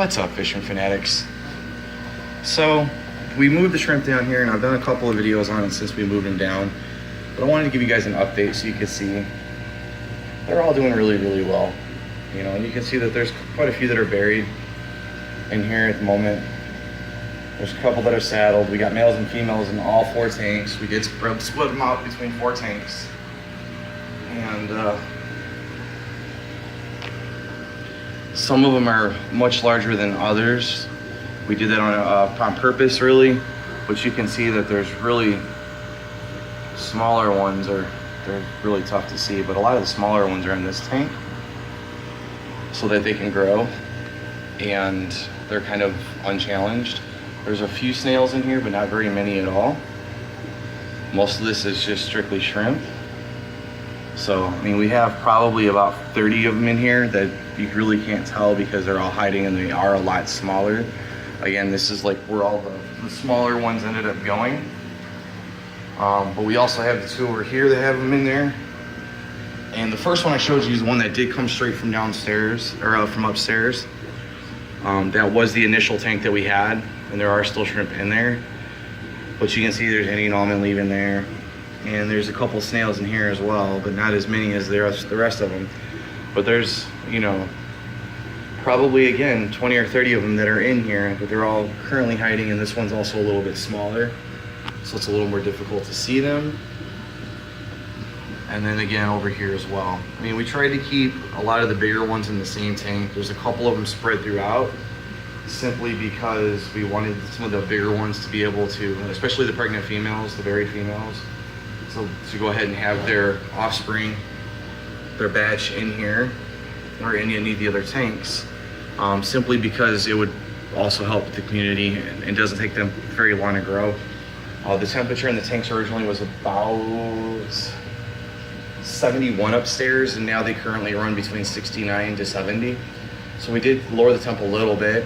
What's up, fishing fanatics? So we moved the shrimp down here, and I've done a couple of videos on it since we moved them down, but I wanted to give you guys an update so you can see they're all doing really, really well. You know, and you can see that there's quite a few that are buried in here at the moment. There's a couple that are saddled. We got males and females in all 4 tanks. We did split them out between 4 tanks. And some of them are much larger than others. We did that on purpose, really. But you can see that there's really smaller ones they're really tough to see. But a lot of the smaller ones are in this tank so that they can grow, and they're kind of unchallenged. There's a few snails in here, but not very many at all. Most of this is just strictly shrimp. So, I mean, we have probably about 30 of them in here that you really can't tell because they're all hiding and they are a lot smaller. Again, this is like where all the smaller ones ended up going. But we also have the 2 over here that have them in there. And the first one I showed you is the one that did come straight from downstairs, or from upstairs. That was the initial tank that we had, and there are still shrimp in there. But you can see there's Indian almond leaf in there. And there's a couple snails in here as well, but not as many as the rest of them. But there's, you know, probably, again, 20 or 30 of them that are in here, but they're all currently hiding, and this one's also a little bit smaller, so it's a little more difficult to see them. And then again, over here as well. I mean, we tried to keep a lot of the bigger ones in the same tank. There's a couple of them spread throughout, simply because we wanted some of the bigger ones to be able to, especially the pregnant females, the buried females, so to go ahead and have their offspring, their batch in here, or in any of the other tanks, simply because it would also help with the community, and it doesn't take them very long to grow. The temperature in the tanks originally was about 71 upstairs, and now they currently run between 69 to 70. So we did lower the temp a little bit.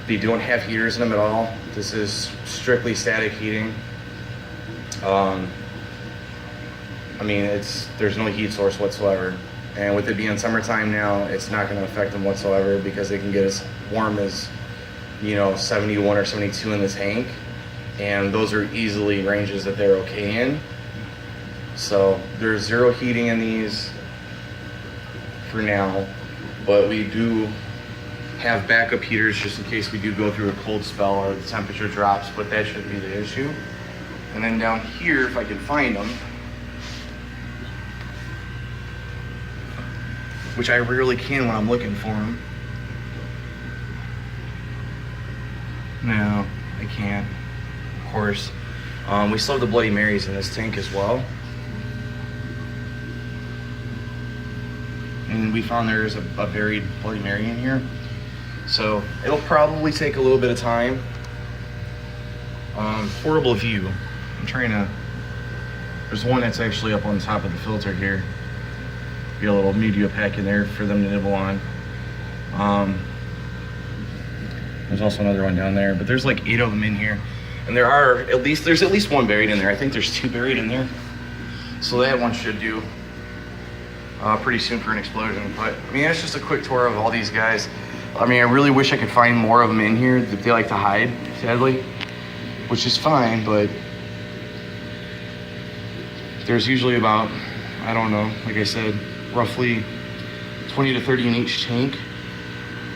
They don't have heaters in them at all. This is strictly static heating. I mean, there's no heat source whatsoever. And with it being summertime now, it's not gonna affect them whatsoever because they can get as warm as, you know, 71 or 72 in the tank. And those are easily ranges that they're okay in. So there's 0 heating in these for now, but we do have backup heaters just in case we do go through a cold spell or the temperature drops, but that shouldn't be the issue. And then down here, if I can find them, which I rarely can when I'm looking for them. No, I can't, of course. We still have the Bloody Marys in this tank as well. And we found there's a buried Bloody Mary in here. So it'll probably take a little bit of time. Horrible view. I'm trying to, there's one that's actually up on the top of the filter here. Be a little media pack in there for them to nibble on. There's also another one down there, but there's like 8 of them in here. And there's at least 1 buried in there. I think there's 2 buried in there. So that one should do pretty soon for an explosion. But I mean, that's just a quick tour of all these guys. I mean, I really wish I could find more of them in here that they like to hide, sadly, which is fine, but there's usually about, I don't know, like I said, roughly 20 to 30 in each tank.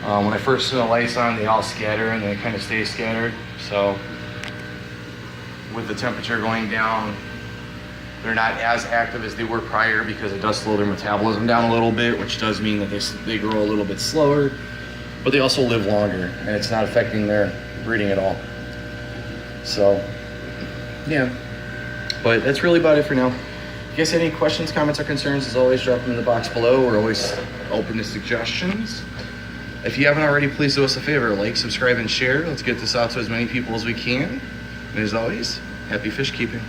When I first turn the lights on, they all scatter and they kind of stay scattered. So with the temperature going down, they're not as active as they were prior because it does slow their metabolism down a little bit, which does mean that they grow a little bit slower, but they also live longer and it's not affecting their breeding at all. So yeah, but that's really about it for now. If you guys have any questions, comments, or concerns, as always, drop them in the box below. We're always open to suggestions. If you haven't already, please do us a favor, like, subscribe, and share. Let's get this out to as many people as we can. And as always, happy fish keeping.